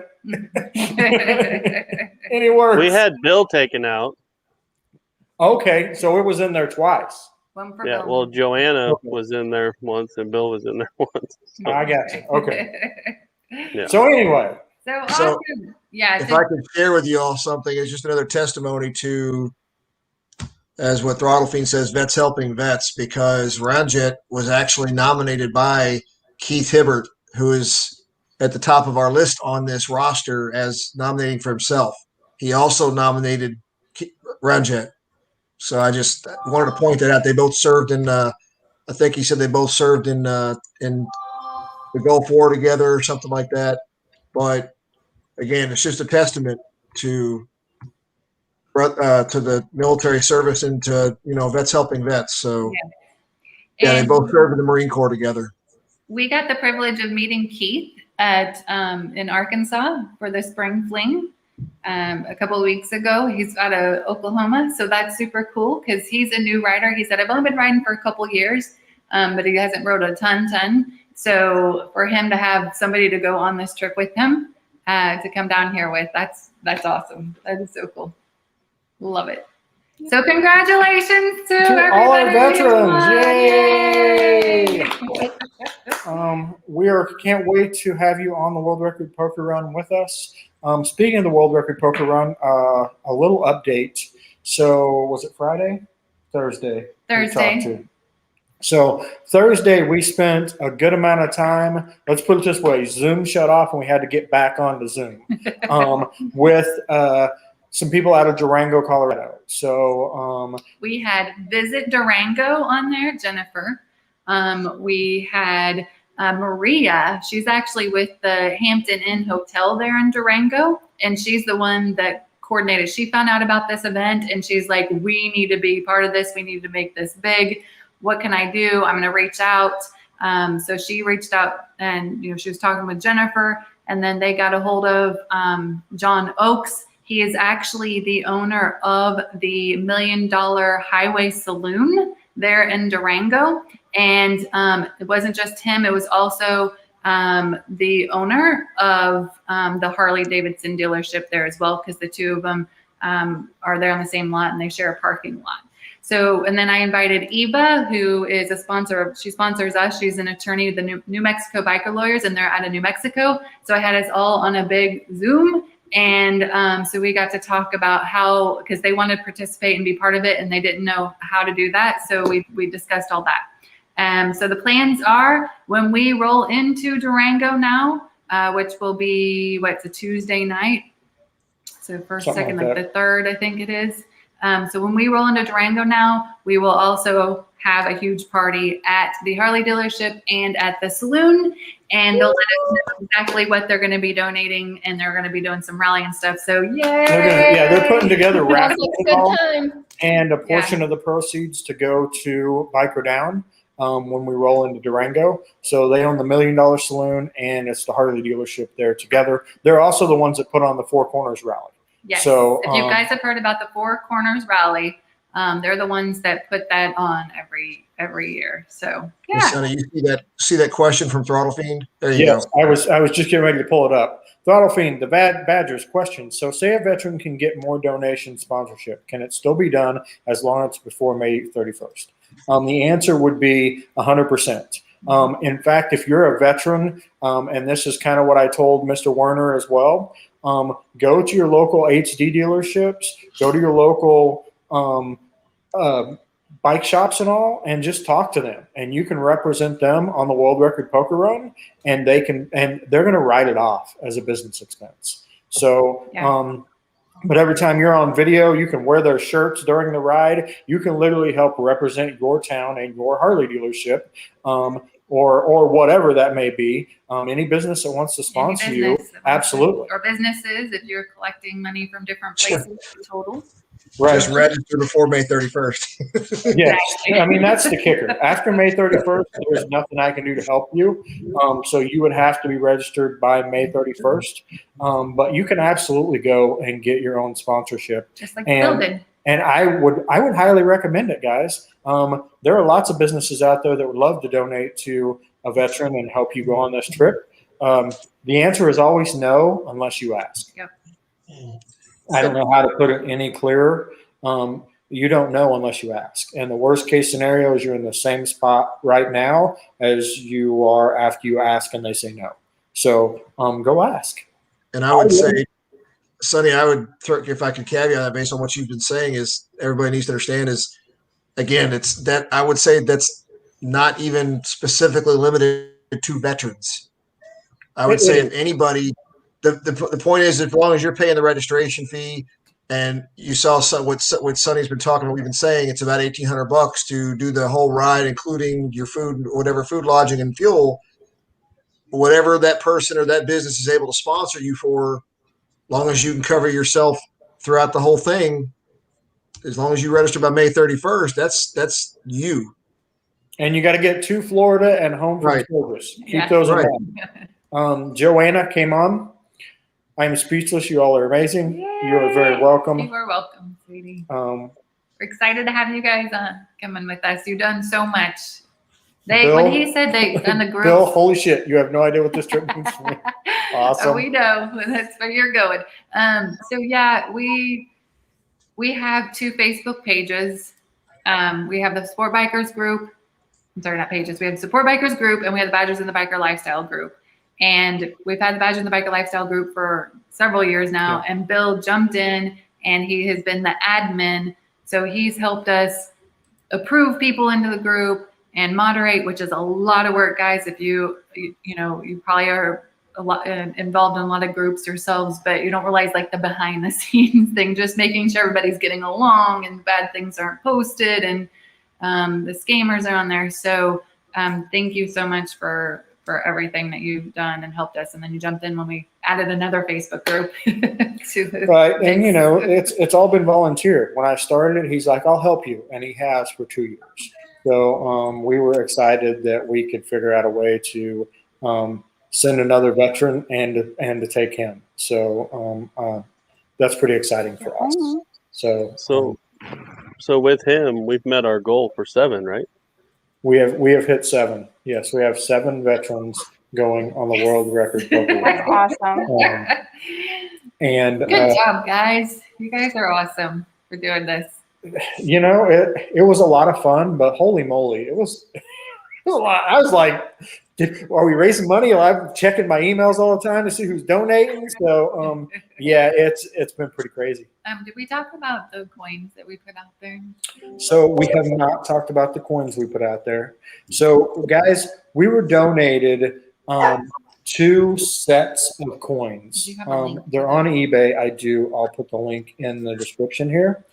any worse. We had Bill taken out. Okay, so it was in there twice. one for Yeah, Bill. well, Joanna Okay. was in there once and Bill was in there once. So, I got you. Okay. Yeah. So anyway, So So, awesome. Yeah. If I could share with you all something, it's just another testimony to, as what Throttle Fiend says, vets helping vets, because Ramjet was actually nominated by Keith Hibbert, who is at the top of our list on this roster as nominating for himself. He also nominated Ramjet. So I just wanted to point that out. They both served in, I think he said they both served in the Gulf War together or something like that. But again, it's just a testament to the military service and to, vets helping vets. So yeah, they And both served in the Marine Corps together. we got the privilege of meeting Keith at in Arkansas for the spring fling a couple of weeks ago. He's out of Oklahoma, so that's super cool because he's a new rider. He said, I've only been riding for a couple of years, but he hasn't rode a ton. So for him to have somebody to go on this trip with him, to come down here with, that's awesome. That is so cool. Love it. So congratulations to all our everybody who veterans. won. Yay! We can't wait to have you on the World Record Poker Run with us. Speaking of the World Record Poker Run, a little update. So was it Friday? Thursday. Thursday. So Thursday we spent a good amount of time. Let's put it this way: Zoom shut off, and we had to get back onto Zoom with some people out of Durango, Colorado. So We had Visit Durango on there, Jennifer. We had Maria. She's actually with the Hampton Inn Hotel there in Durango, and she's the one that coordinated. She found out about this event, and she's like, we need to be part of this. We need to make this big. What can I do? I'm going to reach out. So she reached out, and she was talking with Jennifer, and then they got a hold of John Oakes. He is actually the owner of the $1 Million Highway Saloon there in Durango. And it wasn't just him. It was also the owner of the Harley Davidson dealership there as well, because the two of them are there on the same lot and they share a parking lot. So, and then I invited Eva, who is a sponsor. She sponsors us. She's an attorney with the New Mexico Biker Lawyers, and they're out of New Mexico. So I had us all on a big Zoom. And so we got to talk about how, because they wanted to participate and be part of it, and they didn't know how to do that. So we discussed all that. So the plans are, when we roll into Durango now, which will be, it's a Tuesday night. So first, Something second, like like the third, I think it is. So when we roll into Durango now, we will also have a huge party at the Harley dealership and at the saloon. And they'll let us know exactly what they're going to be donating, and they're going to be doing some rally and stuff. So yay! they're putting together Sounds raffles like a good time. and a portion of the proceeds to go to Biker Down. when we roll into Durango. So they own the $1 Million Saloon, and it's the Harley dealership there together. They're also the ones that put on the Four Corners Rally. Yes. So, if you guys have heard about the Four Corners Rally, they're the ones that put that on every year. So Hey, yeah. Sonny, you see that question from Throttle Fiend? There you Yes, go. I was just getting ready to pull it up. Throttle Fiend, the Badgers question. So say a veteran can get more donation sponsorship. Can it still be done as long as it's before May 31st? The answer would be 100%. In fact, if you're a veteran, and this is kind of what I told Mr. Werner as well, go to your local HD dealerships, go to your local bike shops and all, and just talk to them, and you can represent them on the world record poker run, and they're going to write it off as a business expense. So, Yeah. but every time you're on video, you can wear their shirts during the ride. You can literally help represent your town and your Harley dealership, or whatever that may be. Any business that wants to sponsor Any you, business that wants to- absolutely. Or businesses, if you're collecting money from different places, total. Right. Just register before May 31st. Yes, I mean that's the kicker. After May 31st, there's nothing I can do to help you. So you would have to be registered by May 31st. But you can absolutely go and get your own sponsorship. Just like Bill did. And I would highly recommend it, guys. There are lots of businesses out there that would love to donate to a veteran and help you go on this trip. The answer is always no, unless you ask. Yep. I don't know how to put it any clearer. You don't know unless you ask. And the worst case scenario is you're in the same spot right now as you are after you ask and they say no. So go ask. And I would say, Sonny, if I could caveat that based on what you've been saying, is everybody needs to understand is, again, it's that I would say that's not even specifically limited to veterans. I would say if anybody, the point is, as long as you're paying the registration fee, and you saw what Sonny's been talking, we've been saying it's about $1,800 to do the whole ride, including your food, whatever food, lodging, and fuel. Whatever that person or that business is able to sponsor you for, long as you can cover yourself throughout the whole thing, as long as you register by May 31st, that's you. And you got to get to Florida and home from Right. Sturgis. Yeah. Keep those in Right. mind. Joanna came on. I'm speechless. You all are amazing. You are very Yay. welcome. You are welcome, sweetie. Um, We're excited to have you guys coming with us. You've done so much. Bill- When he said they done the groups. Bill, holy shit. You have no idea what this trip means for me. Awesome. Oh, we know. That's where you're going. So yeah, we have 2 Facebook pages. We have the Sport Bikers group. I'm sorry, not pages. We have the Support Bikers group, and we have the Badgers in the Biker Lifestyle group. And we've had the Badgers in the Biker Lifestyle group for several years now. Yeah. And Bill jumped in, and he has been the admin. So he's helped us approve people into the group and moderate, which is a lot of work, guys. If you probably are a lot involved in a lot of groups yourselves, but you don't realize like the behind the scenes thing, just making sure everybody's getting along and bad things aren't posted and the scammers are on there. So thank you so much for everything that you've done and helped us. And then you jumped in when we added another Facebook group to the Right. And mix. it's all been volunteer. When I started it, he's like, I'll help you. And he has for 2 years. So we were excited that we could figure out a way to send another veteran and to take him. So that's pretty exciting for us. So with him, we've met our goal for 7, right? we have hit 7. Yes, we have 7 veterans going on the world record poker That's run. awesome. And Good job, guys. You guys are awesome for doing this. it was a lot of fun, but holy moly, it was a lot. I was like, are we raising money? I'm checking my emails all the time to see who's donating. So yeah, it's been pretty crazy. Did we talk about the coins that we put out there? So we have not talked about the coins we put out there. So guys, we were donated 2 sets of coins. Do you have a link? They're on eBay. I'll put the link in the description here.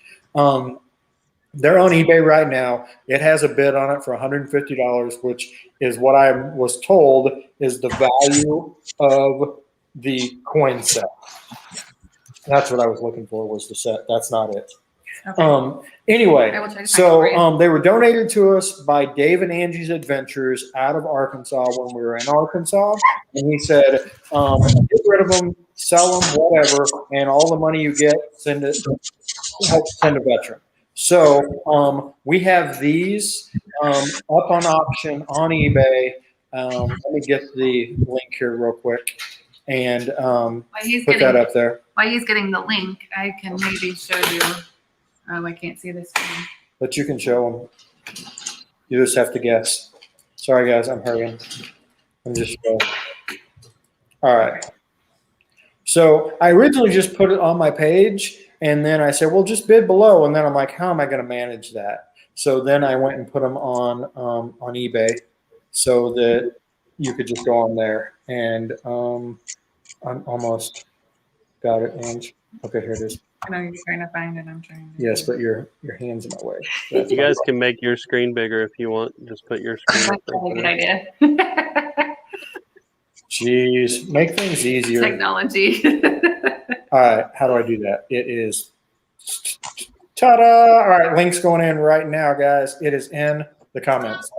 They're on eBay right now. It has a bid on it for $150, which is what I was told is the value of the coin set. That's what I was looking for, was the set. That's not it. Okay. Anyway, I will try to find it so for you. they were donated to us by Dave and Angie's Adventures out of Arkansas when we were in Arkansas, and he said, get rid of them, sell them, whatever, and all the money you get, send it, help send a veteran. So we have these up on auction on eBay. Let me get the link here real quick and While he's put that getting up there. while he's getting the link, I can maybe show you. Oh, I can't see this one. But you can show them. You just have to guess. Sorry, guys, I'm hurrying. I'm just all right. So I originally just put it on my page, and then I said, well, just bid below. And then I'm like, how am I going to manage that? So then I went and put them on eBay so that you could just go on there. And I'm almost got it, Ange. Okay, here it is. I know you're trying to find it. I'm trying to. Yes, but your hand's in my way. That's You my guys fault. can make your screen bigger if you want. Just put your screen That's up probably a good there. idea. Jeez, make things easier. Technology. All right, how do I do that? It is ta-da! All right, link's going in right now, guys. It is in the comments.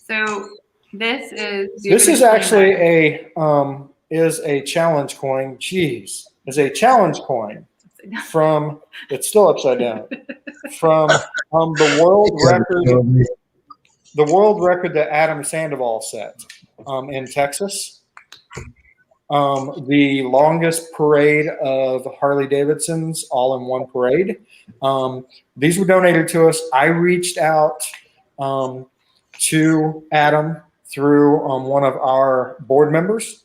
So this is. This is actually a challenge coin. Jeez, is a challenge coin from. It's still upside down. From the world record. The world record that Adam Sandoval set in Texas. The longest parade of Harley Davidsons all in one parade. These were donated to us. I reached out to Adam through one of our board members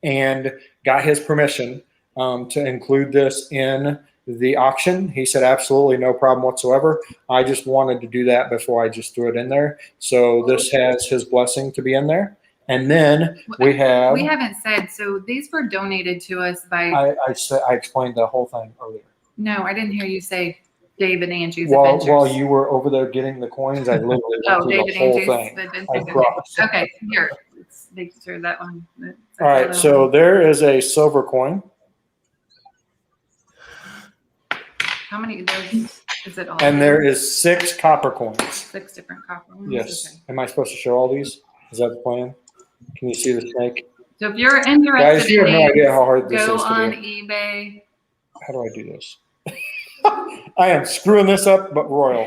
and got his permission to include this in the auction. He said, absolutely no problem whatsoever. I just wanted to do that before I just threw it in there. So this has his blessing to be in there. And then we have. We haven't said, so these were donated to us by. I explained the whole thing earlier. No, I didn't hear you say Dave and Angie's While Adventures. you were over there getting the coins, I literally went Oh, through Dave the and whole Angie's thing. Adventures. I promise. Okay, here. Let's make sure that one. All right, so there is a silver coin. How many? There's, is it all? And there is 6 copper coins. 6 different copper ones? Yes. Okay. Am I supposed to show all these? Is that the plan? Can you see the snake? So if you're interested Guys, you have in no these, idea how hard this go is to on do. eBay. How do I do this? I am screwing this up, but royal.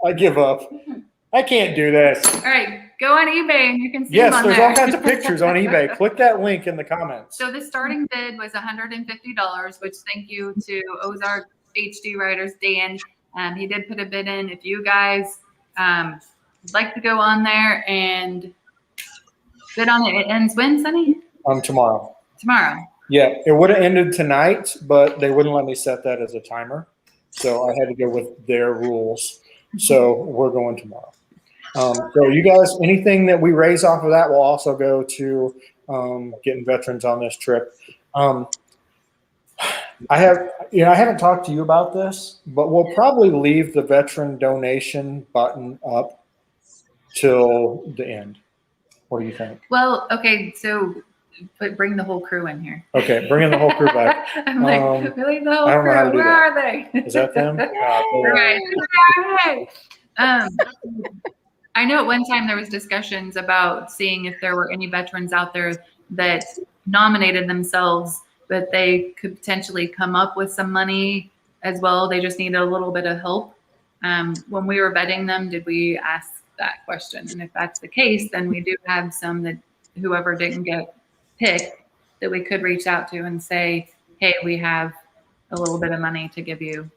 I give up. I can't do this. All right, go on eBay and you can see Yes, them on there's there. all kinds of pictures on eBay. Click that link in the comments. So the starting bid was $150, which thank you to Ozark HD Writers, Dan. He did put a bid in. If you guys would like to go on there and bid on it, it ends when, Sonny? Tomorrow. Tomorrow. Yeah, it would have ended tonight, but they wouldn't let me set that as a timer. So I had to go with their rules. So we're going tomorrow. So you guys, anything that we raise off of that will also go to getting veterans on this trip. I haven't talked to you about this, but we'll probably leave the veteran donation button up till the end. What do you think? Well, okay, so bring the whole crew in here. Okay, bring in the whole crew back. I'm like, really, the whole I don't know how to crew? do Where that. are they? Is that them? Right. I know at one time there was discussions about seeing if there were any veterans out there that nominated themselves, but they could potentially come up with some money as well. They just needed a little bit of help. When we were vetting them, did we ask that question? And if that's the case, then we do have some that whoever didn't get picked that we could reach out to and say, hey, we have a little bit of money to give you.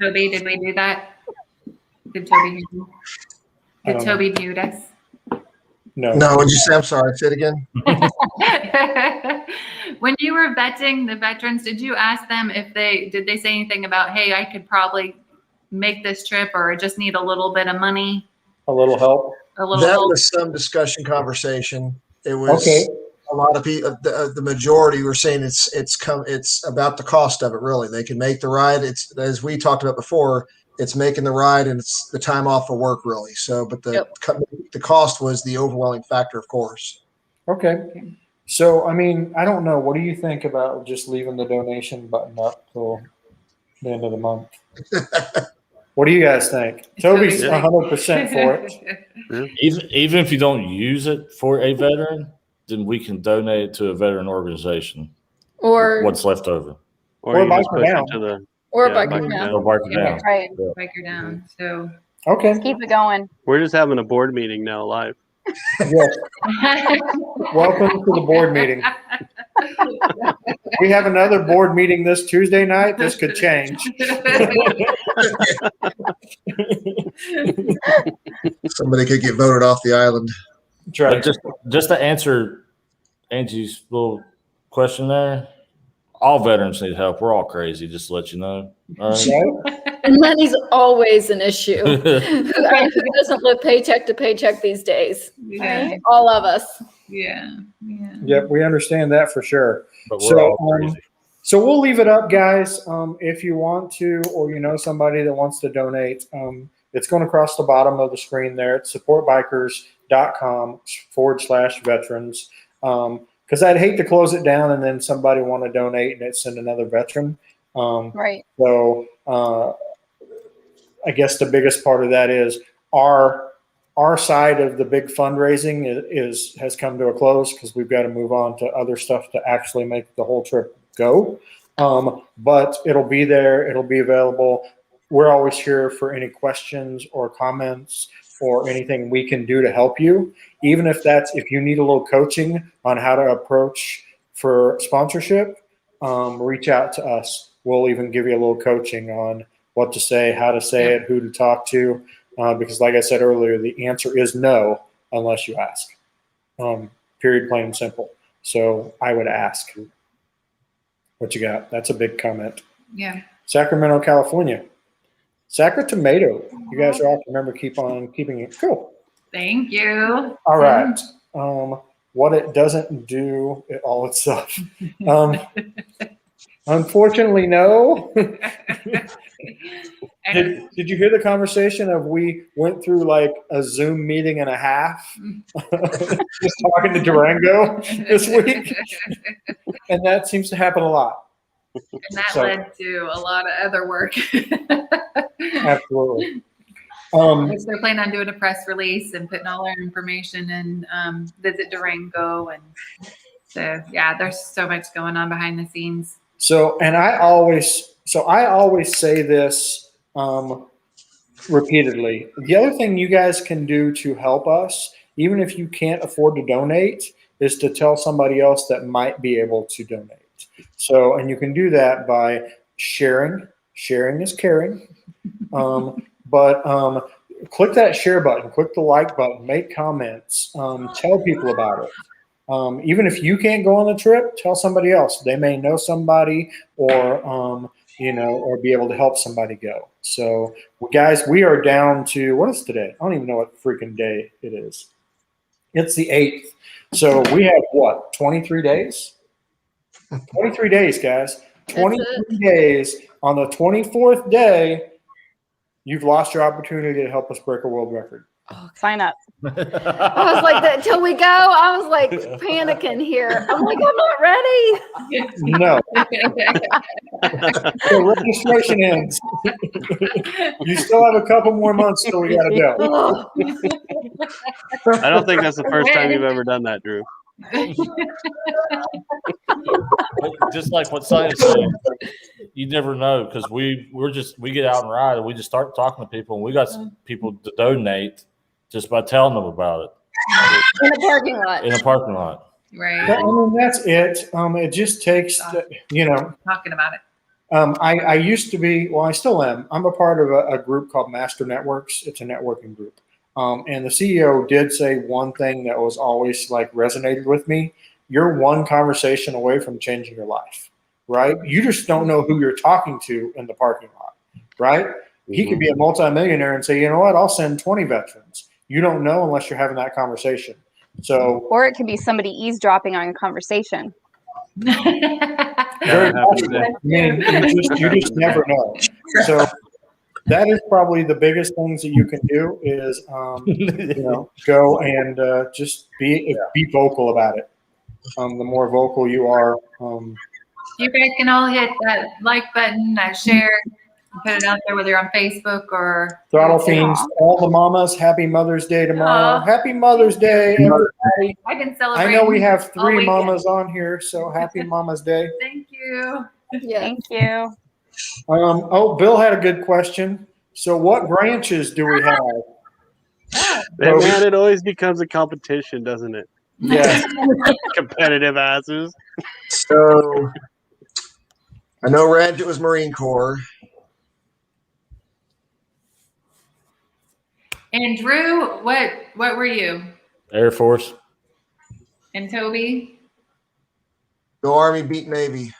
Toby, did we do that? Did Toby hear you? Did Toby mute us? No. No, what'd you say? I'm sorry. Say it again. When you were vetting the veterans, did you ask them did they say anything about, hey, I could probably make this trip or just need a little bit of money? A little help? A little That help? was some discussion conversation. It was Okay. a lot of people. The majority were saying it's about the cost of it. Really, they can make the ride. It's, as we talked about before, it's making the ride and it's the time off of work, really. So, but the cost was the overwhelming factor, of course. Okay. So, I mean, I don't know. What do you think about just leaving the donation button up till the end of the month? What do you guys think? Toby's 100% for it. Even if you don't use it for a veteran, then we can donate it to a veteran organization. Or What's left over. Or you just biker push down. it to the or yeah, biker biker down. Or bark it Yeah. down. Right. Yeah. Biker down. So Okay. Let's keep it going. We're just having a board meeting now live. Yes. Welcome to the board meeting. We have another board meeting this Tuesday night. This could change. Somebody could get voted off the island. That's right. But just to answer Angie's little question there, all veterans need help. We're all crazy, just to let you know. All right. Right? And money's always an issue. Who doesn't live paycheck to paycheck these days? Yeah. All of us. Yeah. Yeah. Yep, we understand that for sure. But we're So, all crazy. So we'll leave it up, guys. If you want to, or you know somebody that wants to donate, it's going across the bottom of the screen there. It's supportbikers.com/veterans. Because I'd hate to close it down and then somebody want to donate and it send another veteran. Right. So I guess the biggest part of that is our side of the big fundraising has come to a close because we've got to move on to other stuff to actually make the whole trip go. But it'll be there. It'll be available. We're always here for any questions or comments or anything we can do to help you. Even if you need a little coaching on how to approach for sponsorship, reach out to us. We'll even give you a little coaching on what to say, how to say it, who to talk to. Because like I said earlier, the answer is no unless you ask. Period, plain and simple. So I would ask. What you got? That's a big comment. Yeah. Sacramento, California. Tomato. You guys are all remember keeping it cool. Thank you. All right. What it doesn't do all itself. Unfortunately, no. Did you hear the conversation of we went through like a Zoom meeting and a half just talking to Durango this week? And that seems to happen a lot. And that led to a lot of other work. Absolutely. Which they're planning on doing a press release and putting all our information in Visit Durango. And so, yeah, there's so much going on behind the scenes. So I always say this repeatedly. The other thing you guys can do to help us, even if you can't afford to donate, is to tell somebody else that might be able to donate. So, and you can do that by sharing. Sharing is caring. But click that share button, click the like button, make comments, tell people about it. Even if you can't go on the trip, tell somebody else. They may know somebody or, or be able to help somebody go. So, guys, we are down to, what is today? I don't even know what freaking day it is. It's the 8th. So we have what, 23 days? 23 days, guys. 23 days. On the 24th day, you've lost your opportunity to help us break a world record. Sign up. I was like, that till we go. I was like panicking here. I'm like, I'm not ready. No. The registration ends. You still have a couple more months till we got to go. Oh. I don't think that's the first time you've ever done that, Drew. Just like what Sonny said, you never know because we get out and ride and we just start talking to people and we got people to donate just by telling them about it In a parking lot. in a parking lot. Right. But, I mean, that's it. It just takes, Talking about it. I used to be, well, I still am. I'm a part of a group called Master Networks. It's a networking group. And the CEO did say one thing that was always like resonated with me. You're one conversation away from changing your life, right? You just don't know who you're talking to in the parking lot, right? Mm-hmm. He could be a multimillionaire and say, you know what, I'll send 20 veterans. You don't know unless you're having that conversation. So, or it could be somebody eavesdropping on a conversation. Very possible. I mean, you just never know. So that is probably the biggest things that you can do is, go and just be vocal about it. the more vocal you are. You guys can all hit that like button, that share, put it out there, whether you're on Facebook or Throttle Fiends, all the mamas, happy Mother's Day tomorrow. Aw. Happy Mother's Day, everybody. I've been I celebrating. know we have all 3 weekend. mamas on here, so happy Mama's Day. Thank you. Yeah. Thank you. Oh, Bill had a good question. So what branches do we have? And man, it always becomes a competition, doesn't it? Yes. Competitive asses. So I know Radget was Marine Corps. And Drew, what were you? Air Force. And Toby? Go Army, beat Navy.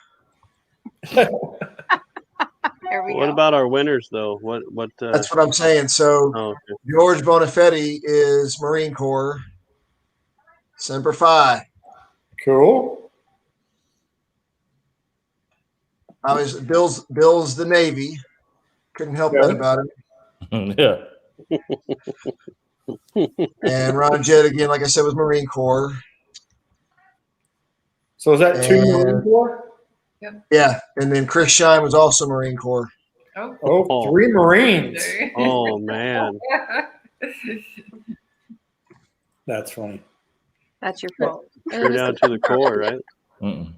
There we What go. about our winners, though? What? That's what I'm saying. So Oh, okay. George Bonifetti is Marine Corps. Semper Fi. Cool. Bill's the Navy. Couldn't help that about it. Yeah. And Ron Jett, again, like I said, was Marine Corps. So is that 2 And- Marine Corps? Yeah. And then Chris Shine was also Marine Corps. Oh, 3 Marines. Oh man. That's funny. That's your fault. We're down to the core, right? Mm-mm.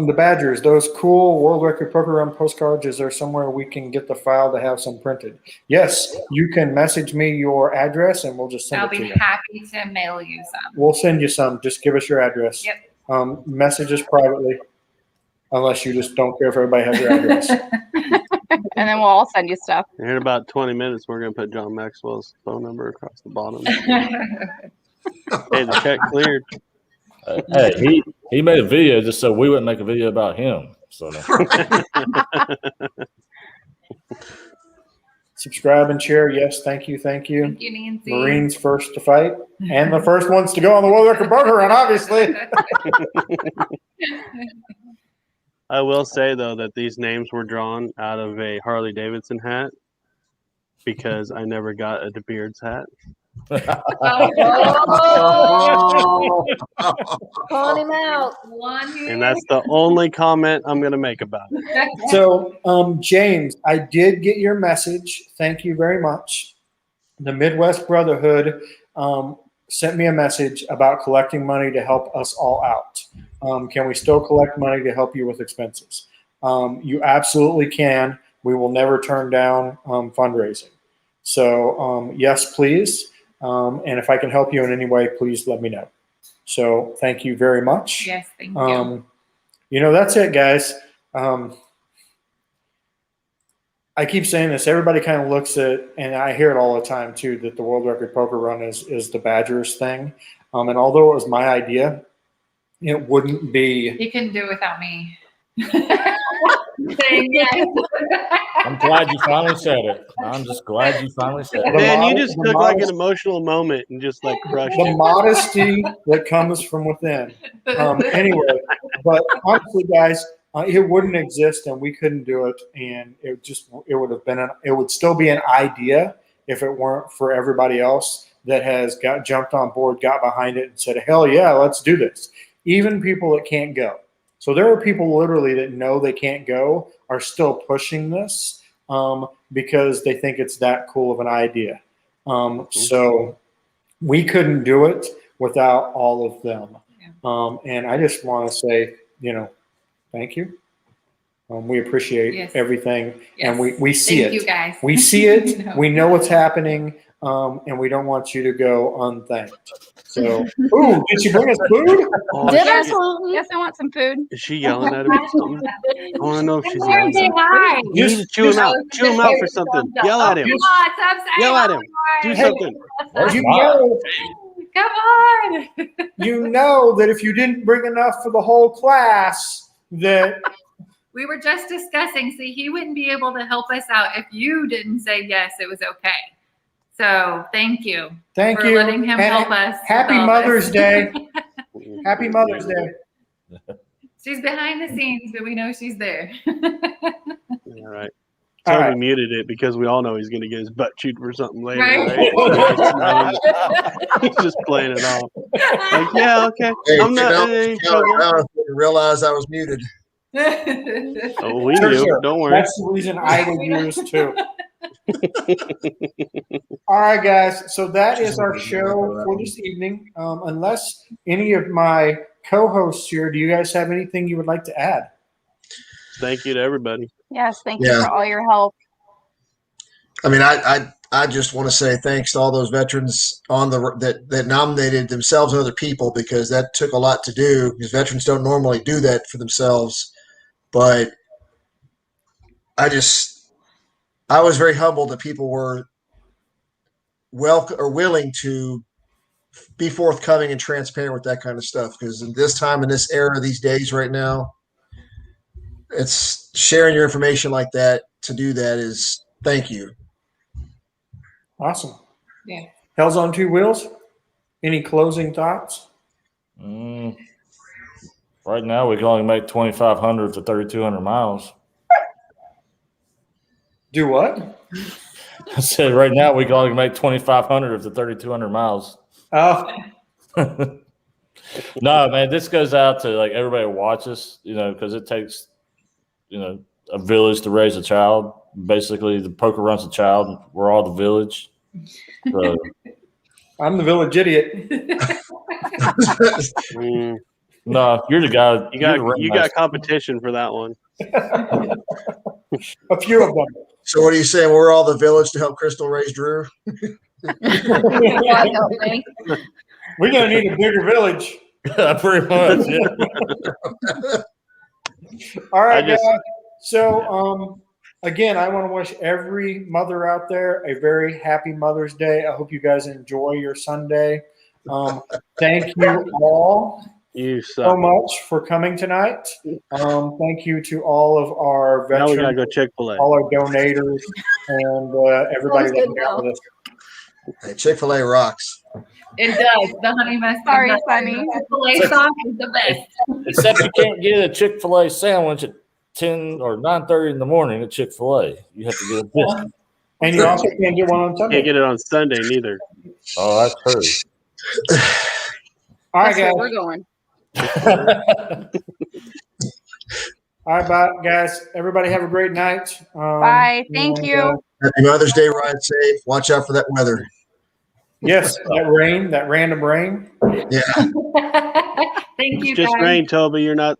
The Badgers, those cool World Record Poker Run postcards, is there somewhere we can get the file to have some printed? Yes, you can message me your address and we'll just send I'll it to be you. happy to mail you some. We'll send you some. Just give us your address. Yep. Message us privately, unless you just don't care if everybody has your address. And then we'll all send you stuff. And in about 20 minutes, we're going to put John Maxwell's phone number across the bottom. Hey, the check cleared. Hey, he made a video just so we wouldn't make a video about him. So Subscribe and share. Yes, thank you. Thank you, Nancy. Marines first to fight and the first ones to go on the World Record Poker Run, obviously. I will say, though, that these names were drawn out of a Harley Davidson hat because I never got a De Beard's hat. Calling him out. And that's the only comment I'm going to make about it. So, James, I did get your message. Thank you very much. The Midwest Brotherhood sent me a message about collecting money to help us all out. Can we still collect money to help you with expenses? You absolutely can. We will never turn down fundraising. So, yes, please. And if I can help you in any way, please let me know. So thank you very much. Yes, thank you. That's it, guys. I keep saying this. Everybody kind of looks at, and I hear it all the time too, that the World Record Poker Run is the Badgers thing. And although it was my idea, it wouldn't be. You couldn't do it without me. Saying yes. I'm glad you finally said it. I'm just glad you finally said it. Man, you just took like an emotional moment and just like crushed the it. modesty that comes from within. Anyway, but honestly, guys, it wouldn't exist and we couldn't do it, and it would still be an idea if it weren't for everybody else that has jumped on board, got behind it, and said, "Hell yeah, let's do this." Even people that can't go. So there are people literally that know they can't go are still pushing this because they think it's that cool of an idea. So we couldn't do it without all of them. And I just want to say, thank you. We appreciate everything. Yes. And we see Thank it. you guys. We see it. We know what's happening. And we don't want you to go unthanked. So, ooh, did she bring us food? Oh, Dinner shit. something. Yes, I want some food. Is she yelling at him or something? I want to know if she's Come here and say yelling. hi. You need to chew him out. Chew him out for something. Yell at him. Come on, stop saying Yell at him. hi. Do something. Where's You mine? know, Come on. you know that if you didn't bring enough for the whole class, that We were just discussing, see, he wouldn't be able to help us out if you didn't say yes, it was okay. So thank you thank for you. letting him And help us. Happy with all Mother's this. Day. Happy Mother's Day. She's behind the scenes, but we know she's there. All right. All Toby right. muted it because we all know he's going to get his butt chewed for something later, Right. right? He's just playing it off. Like, yeah, okay. Hey, I'm not technology in counted trouble. down, I didn't realize I was muted. Oh, we Sure, knew. sure. Don't worry. That's the reason I would use too. All right, guys. So that is our show for this evening. Unless any of my co-hosts here, do you guys have anything you would like to add? Thank you to everybody. Yes, thank you Yeah. for all your help. I mean, I just want to say thanks to all those veterans on that nominated themselves and other people, because that took a lot to do, because veterans don't normally do that for themselves. But I was very humbled that people were willing to be forthcoming and transparent with that kind of stuff, because in this time, in this era, these days right now, it's sharing your information like that. To do that is thank you. Awesome. Yeah. Hell's on Two Wheels. Any closing thoughts? Right now, we can only make 2,500 to 3,200 miles. Do what? I said right now we can only make 2,500 to 3,200 miles. Oh, No, man, this goes out to like everybody who watches, because it takes, a village to raise a child. Basically, the poker runs a child. We're all the village. So, I'm the village idiot. Mm, no, you're the guy. you you're the got ringmaster. competition for that one. A few of them. So what are you saying? We're all the village to help Crystal raise Drew? God help me. We're gonna need a bigger village. Pretty much. Yeah. All right, I just- guys. So, again, I want to wish every mother out there a very happy Mother's Day. I hope you guys enjoy your Sunday. Thank you all You so suck. much for coming tonight. Thank you to all of our Now we gotta veterans, go Chick-fil-A. all our donators, and everybody Sounds good, that's out with us. Hey, Chick-fil-A rocks. It does. The honey mustard. Sorry, mustard Sunny. Chick-fil-A sauce is the best. Except you can't get a Chick-fil-A sandwich at 10 or 9:30 in the morning at Chick-fil-A. You have to get a biscuit. And you also can't get one on Can't Sunday. get it on Sunday neither. Oh, that's true. All right, That's where guys. we're going. All right, bye, guys. Everybody have a great night. Bye. Thank and, you. Happy Mother's Day, ride safe. Watch out for that weather. Yes, that random rain. Yeah. Thank you, It's just guys. rain, Toby. You're not